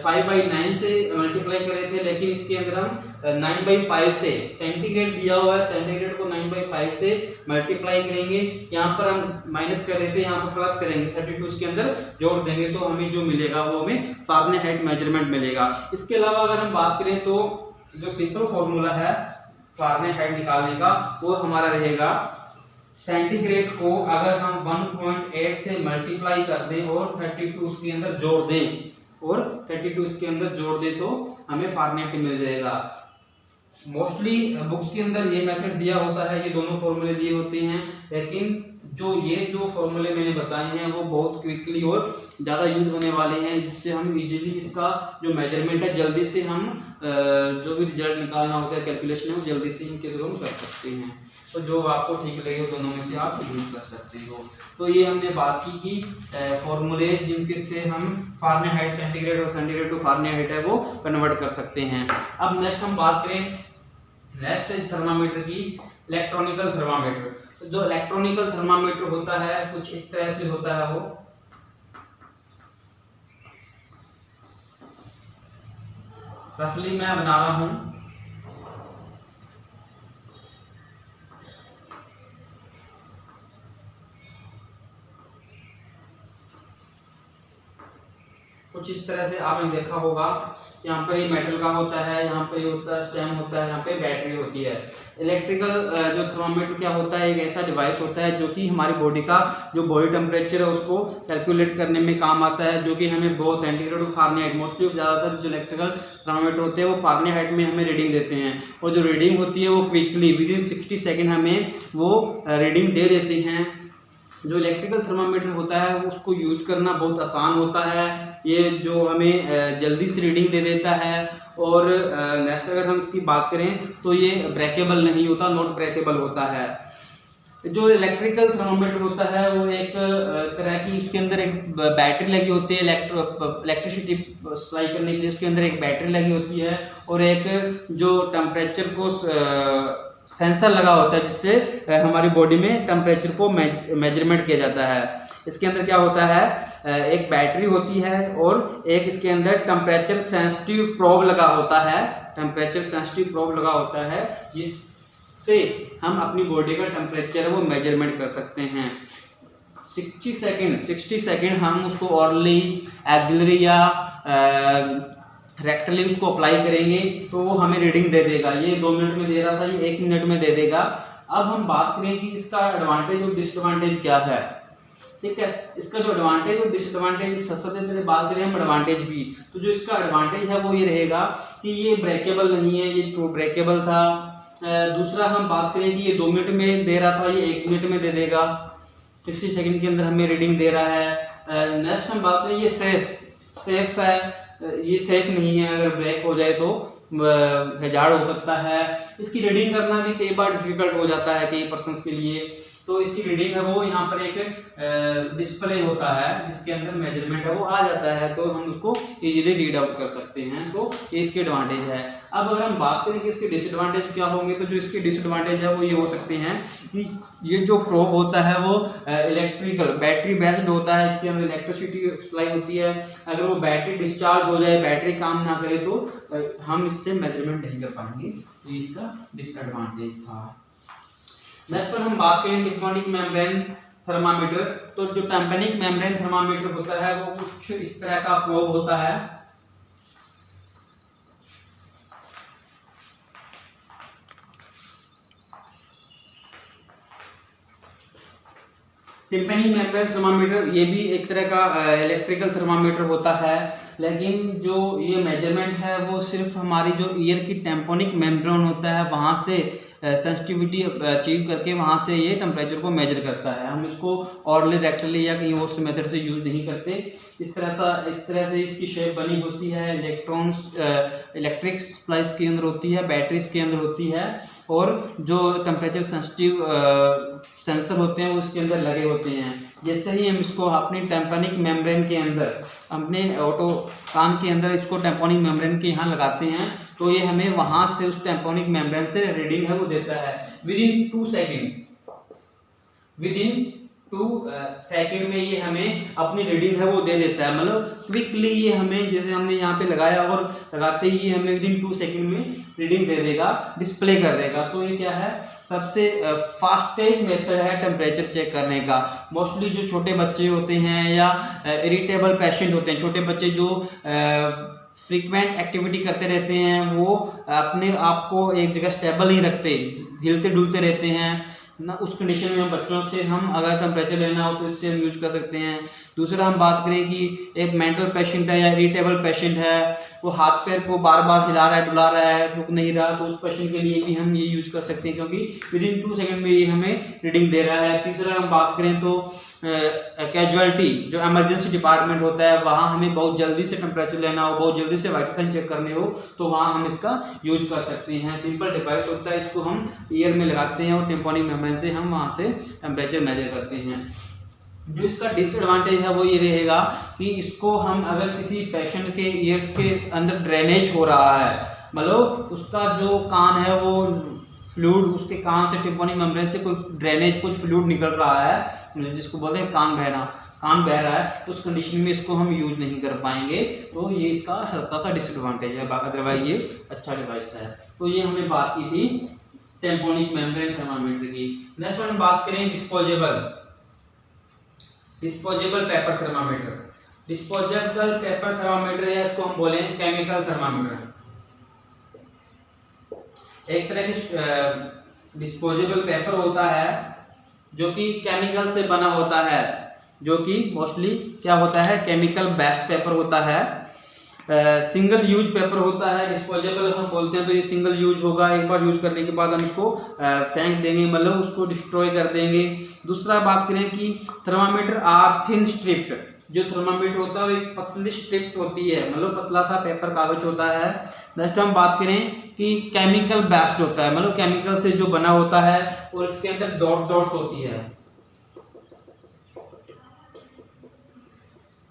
5/9 से मल्टीप्लाई कर रहे थे लेकिन इसके अंदर हम 9/5 से, सेंटीग्रेड दिया हुआ है, सेंटीग्रेड को 9/5 से मल्टीप्लाई करेंगे। यहाँ पर हम माइनस कर रहे थे, यहाँ पर प्लस करेंगे, 32 इसके अंदर जोड़ देंगे तो हमें जो मिलेगा वो हमें फारेनहाइट मेजरमेंट मिलेगा। इसके अलावा अगर हम बात करें तो जो सिंपल फॉर्मूला है फारेनहाइट निकालने का वो हमारा रहेगा, सेंटीग्रेड को अगर हम 1.8 से मल्टीप्लाई कर दें और 32 उसके अंदर जोड़ दें तो हमें फारेनहाइट मिल जाएगा। मोस्टली बुक्स के अंदर ये मेथड दिया होता है, ये दोनों फॉर्मूले दिए होते हैं, लेकिन जो फॉर्मूले मैंने बताए हैं वो बहुत क्विकली और ज़्यादा यूज होने वाले हैं, जिससे हम इजीली इसका जो मेजरमेंट है जल्दी से हम जो भी रिजल्ट निकालना होता है कैलकुलेशन है वो जल्दी से इनके थ्रू हम कर सकते हैं। तो जो आपको ठीक लगे दोनों में से आप यूज कर सकते हो। तो ये हमने बात की कि फॉर्मूले जिनके से हम फारेनहाइट सेंटीग्रेड और सेंटीग्रेड टू फारेनहाइट है वो कन्वर्ट कर सकते हैं। अब नेक्स्ट हम बात करें नेक्स्ट थर्मामीटर की, इलेक्ट्रॉनिकल थर्मामीटर। तो जो इलेक्ट्रॉनिकल थर्मामीटर होता है कुछ इस तरह से होता है, वो रफली मैं बना रहा हूं। कुछ इस तरह से आपने देखा होगा, यहाँ पर ये मेटल का होता है, यहाँ पे ये होता है स्टेम होता है, यहाँ पे बैटरी होती है। इलेक्ट्रिकल जो थर्मामीटर क्या होता है, एक ऐसा डिवाइस होता है जो कि हमारी बॉडी का जो बॉडी टेम्परेचर है उसको कैलकुलेट करने में काम आता है, जो कि हमें बहुत सेंटीग्रेड और फारेनहाइट, मोस्टली ज़्यादातर जो इलेक्ट्रिकल थर्मामीटर होते हैं वो फारेनहाइट में हमें रीडिंग देते हैं, और जो रीडिंग होती है वो क्विकली विदिन 60 सेकेंड हमें वो रीडिंग दे देते हैं। जो इलेक्ट्रिकल थर्मामीटर होता है वो उसको यूज करना बहुत आसान होता है, ये जो हमें जल्दी से रीडिंग दे देता है। और नेक्स्ट अगर हम इसकी बात करें तो ये ब्रेकेबल नहीं होता, नॉट ब्रेकेबल होता है। जो इलेक्ट्रिकल थर्मामीटर होता है वो एक तरह की, उसके अंदर एक बैटरी लगी होती है, इलेक्ट्रिसिटी सप्लाई करने के लिए उसके अंदर एक बैटरी लगी होती है, और एक जो टेम्परेचर को सेंसर लगा होता है जिससे हमारी बॉडी में टेम्परेचर को मेजरमेंट किया जाता है। इसके अंदर क्या होता है, एक बैटरी होती है और एक इसके अंदर टेम्परेचर सेंसिटिव प्रोब लगा होता है, टेम्परेचर सेंसिटिव प्रोब लगा होता है जिससे हम अपनी बॉडी का टेम्परेचर वो मेजरमेंट कर सकते हैं। 60 सेकेंड हम उसको ऑरली, एक्सिलरी या रेक्टली उसको अप्लाई करेंगे तो वो हमें रीडिंग दे देगा। ये 2 मिनट में दे रहा था, ये 1 मिनट में दे देगा। अब हम बात करें कि इसका एडवांटेज और डिसएडवांटेज क्या है। ठीक है, इसका जो एडवांटेज और डिसएडवांटेज, सबसे पहले बात करें हम एडवांटेज की, तो जो इसका एडवांटेज है वो ये रहेगा कि ये ब्रेकेबल नहीं है, ये ट्रू ब्रेकेबल था। दूसरा हम बात करें कि ये 2 मिनट में दे रहा था, ये 1 मिनट में दे देगा, 60 सेकेंड के अंदर हमें रीडिंग दे रहा है। नेक्स्ट हम बात करें ये सेफ है, ये सेफ नहीं है, अगर ब्रेक हो जाए तो हैजार्ड हो सकता है। इसकी रीडिंग करना भी कई बार डिफिकल्ट हो जाता है कई पर्सन्स के लिए, तो इसकी रीडिंग है वो यहाँ पर एक डिस्प्ले होता है जिसके अंदर मेजरमेंट है वो आ जाता है, तो हम उसको इजीली रीड आउट कर सकते हैं। तो ये इसके एडवांटेज है। अब अगर हम बात करें कि इसके डिसएडवांटेज क्या होंगे, तो जो इसके डिसएडवांटेज है वो ये हो सकते हैं कि ये जो प्रोब होता है वो इलेक्ट्रिकल बैटरी बेस्ड होता है, इसके अंदर इलेक्ट्रिसिटी सप्लाई होती है। अगर वो बैटरी डिस्चार्ज हो जाए, बैटरी काम ना करे तो हम इससे मेजरमेंट नहीं कर पाएंगे, तो इसका डिसएडवांटेज था। नेक्स्ट पर हम बात करें टेम्पैनिक मेम्ब्रेन थर्मामीटर। तो जो टेम्पैनिक मेम्ब्रेन थर्मामीटर होता है वो कुछ इस तरह का प्रोब होता है। टेम्पैनिक मेम्ब्रेन थर्मामीटर ये भी एक तरह का इलेक्ट्रिकल थर्मामीटर होता है, लेकिन जो ये मेजरमेंट है वो सिर्फ हमारी जो ईयर की टेम्पैनिक मेम्ब्रेन होता है वहाँ से सेंसिटिविटी अचीव करके वहाँ से ये टेम्परेचर को मेजर करता है। हम इसको ऑरली, रेक्टली या कहीं और से मेथड से यूज़ नहीं करते। इस तरह से इसकी शेप बनी होती है। इलेक्ट्रॉन्स इलेक्ट्रिक सप्लाईज के अंदर होती है, बैटरीज के अंदर होती है, और जो टेम्परेचर सेंसिटिव सेंसर होते हैं वो इसके अंदर लगे होते हैं। जैसे ही हम इसको अपनी टेम्पैनिक मेम्ब्रेन के अंदर, अपने ऑटो कान के अंदर इसको टेम्पैनिक मेम्ब्रेन के यहाँ लगाते हैं तो ये हमें वहाँ से उस टेम्पैनिक मेम्ब्रेन से रीडिंग है वो देता है विदिन 2 सेकेंड में ये हमें अपनी रीडिंग है वो दे देता है। मतलब क्विकली ये हमें, जैसे हमने यहाँ पे लगाया और लगाते ही हमें विदिन 2 सेकेंड में रीडिंग दे देगा, डिस्प्ले कर देगा। तो ये क्या है, सबसे फास्टेस्ट मेथड है टेम्परेचर चेक करने का। मोस्टली जो छोटे बच्चे होते हैं या इरिटेबल पेशेंट होते हैं, छोटे बच्चे जो फ्रीक्वेंट एक्टिविटी करते रहते हैं, वो अपने आप को एक जगह स्टेबल नहीं रखते, हिलते डुलते रहते हैं, ना, उस कंडीशन में बच्चों से हम अगर टेम्परेचर लेना हो तो इससे हम यूज कर सकते हैं। दूसरा हम बात करें कि एक मेंटल पेशेंट है या इरिटेबल पेशेंट है, वो हाथ पैर को बार बार हिला रहा है, डुला रहा है, रुक नहीं रहा, तो उस पेशेंट के लिए भी हम ये यूज कर सकते हैं क्योंकि विदिन 2 सेकंड में ये हमें रीडिंग दे रहा है। तीसरा हम बात करें तो कैजुअलिटी, जो इमरजेंसी डिपार्टमेंट होता है, वहाँ हमें बहुत जल्दी से टेम्परेचर लेना हो, बहुत जल्दी से वाइटल साइन चेक करने हो, तो वहाँ हम इसका यूज कर सकते हैं। सिंपल डिवाइस होता है, इसको हम ईयर में लगाते हैं और टिम्पानिक मेम्ब्रेन से हम वहाँ से टेम्परेचर मेजर करते हैं। जो इसका डिसएडवांटेज है वो ये रहेगा कि इसको हम अगर किसी पेशेंट के ईयर्स के अंदर ड्रेनेज हो रहा है, मतलब उसका जो कान है वो फ्लूइड, उसके कान से टिम्पानिक मेम्ब्रेन से कोई ड्रेनेज, कुछ फ्लूइड निकल रहा है, जिसको बोलते हैं कान बह रहा है, तो उस कंडीशन में इसको हम यूज नहीं कर पाएंगे। तो ये इसका हल्का सा डिसएडवांटेज है, अदरवाइज ये अच्छा डिवाइस है। तो ये हमने बात की थी टिम्पानिक मेम्ब्रेन थर्मामीटर की। नेक्स्ट हम बात करें disposable paper thermometer. Disposable paper thermometer या इसको हम बोले केमिकल थर्मामीटर। एक तरह की डिस्पोजेबल पेपर होता है जो कि केमिकल से बना होता है, जो कि मोस्टली क्या होता है, केमिकल बेस्ड पेपर होता है। सिंगल यूज पेपर होता है। डिस्पोजेबल हम बोलते हैं तो ये सिंगल यूज होगा, एक बार यूज करने के बाद हम इसको फेंक देंगे, मतलब उसको डिस्ट्रॉय कर देंगे। दूसरा बात करें कि थर्मामीटर आर थिन स्ट्रिप्ड, जो थर्मामीटर होता है वो एक पतली स्ट्रिप होती है, मतलब पतला सा पेपर कागज होता है। नेक्स्ट हम बात करें कि केमिकल बेस्ड होता है, मतलब केमिकल से जो बना होता है और इसके अंदर डॉट्स होती है।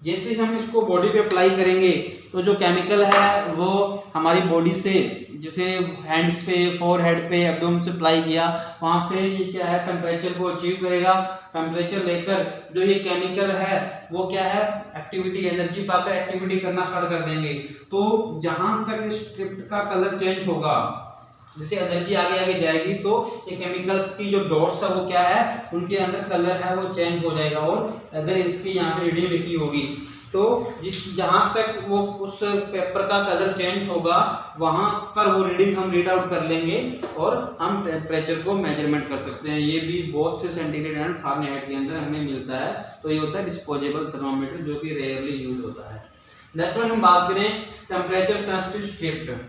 जैसे हम इसको बॉडी पे अप्लाई करेंगे तो जो केमिकल है वो हमारी बॉडी से, जैसे हैंड्स पे, फोरहेड पे, एब्डोमेन से अप्लाई किया, वहाँ से ये क्या है टेम्परेचर को अचीव करेगा। टेम्परेचर लेकर जो ये केमिकल है वो क्या है, एक्टिविटी, एनर्जी पाकर एक्टिविटी करना स्टार्ट कर देंगे। तो जहाँ तक इस स्ट्रिप का कलर चेंज होगा, जैसे एनर्जी आगे आगे जाएगी तो ये केमिकल्स की जो डॉट्स है वो क्या है, उनके अंदर कलर है वो चेंज हो जाएगा। और अगर इसकी यहाँ पे रीडिंग लिखी होगी तो जहाँ तक वो उस पेपर का कलर चेंज होगा वहाँ पर वो रीडिंग हम रीड आउट कर लेंगे और हम टेम्परेचर को मेजरमेंट कर सकते हैं। ये भी बहुत से सेंटीग्रेड एंड फारेनहाइट के अंदर हमें मिलता है। तो ये होता है डिस्पोजेबल थर्मामीटर, जो कि रेयरली यूज होता है। नेक्स्ट वन हम बात करें temperature sensitive strip.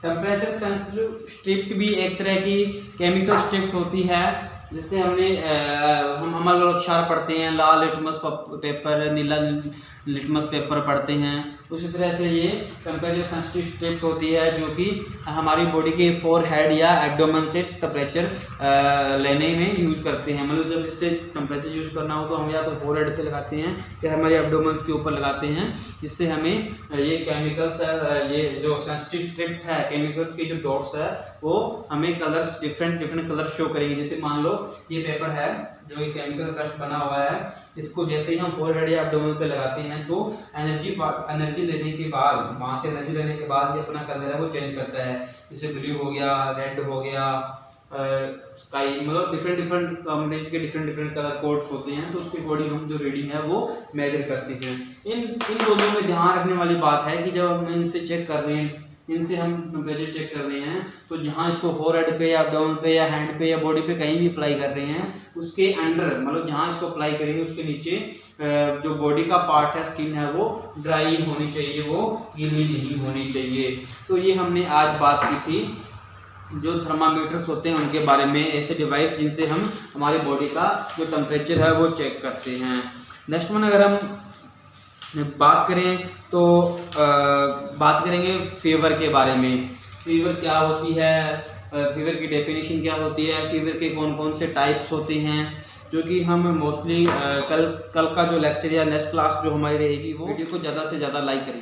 Temperature sensitive strip भी एक तरह की केमिकल स्ट्रिप होती है। जैसे हम अलग क्षार पढ़ते हैं, लाल लिटमस पेपर, नीला लिटमस पेपर पढ़ते हैं, उसी तरह से ये टेम्परेचर सेंसिटिव स्ट्रिप होती है जो कि हमारी बॉडी के फोरहेड या एब्डोमेन से टेम्परेचर लेने में यूज करते हैं। मतलब जब इससे टेम्परेचर यूज करना हो तो हम या तो फोरहेड पे लगाते हैं या हमारे एब्डोमेन के ऊपर लगाते हैं, जिससे हमें ये केमिकल्स ये जो सेंसिटिव स्ट्रिप है, केमिकल्स की जो डॉट्स है वो हमें कलर्स डिफरेंट कलर शो करेंगे। जैसे मान लो ये पेपर है जो एक केमिकल कस्ट बना हुआ है, इसको जैसे ही हम फोरहेड या एब्डोमेन पे लगाते हैं तो एनर्जी लेने के बाद, वहाँ से एनर्जी लेने के बाद ये अपना कलर है वो चेंज करता है। जैसे ब्लू हो गया, रेड हो गया, स्काई, मतलब डिफरेंट कॉम्बिनेशन के डिफरेंट कलर कोड्स होते हैं। तो उसके अकॉर्डिंग हम जो रीडिंग है वो मेजर करते हैं। इन दोनों में ध्यान रखने वाली बात है कि जब हम इनसे चेक कर रहे हैं, इनसे हम टेम्परेचर चेक कर रहे हैं, तो जहाँ इसको फोरहेड पे या एब्डोमेन पे या हैंड पे या बॉडी पे कहीं भी अप्लाई कर रहे हैं, उसके अंडर, मतलब जहाँ इसको अप्लाई करेंगे उसके नीचे जो बॉडी का पार्ट है, स्किन है, वो ड्राई होनी चाहिए, वो गीली नहीं होनी चाहिए। तो ये हमने आज बात की थी जो थर्मामीटर्स होते हैं उनके बारे में, ऐसे डिवाइस जिनसे हम हमारी बॉडी का जो टेम्परेचर है वो चेक करते हैं। नेक्स्ट वन अगर हम बात करें तो बात करेंगे फीवर के बारे में। फीवर क्या होती है, फीवर की डेफिनेशन क्या होती है, फीवर के कौन कौन से टाइप्स होते हैं, जो कि हम मोस्टली कल का जो लेक्चर या नेक्स्ट क्लास जो हमारी रहेगी वो वीडियो को ज़्यादा से ज़्यादा लाइक करें।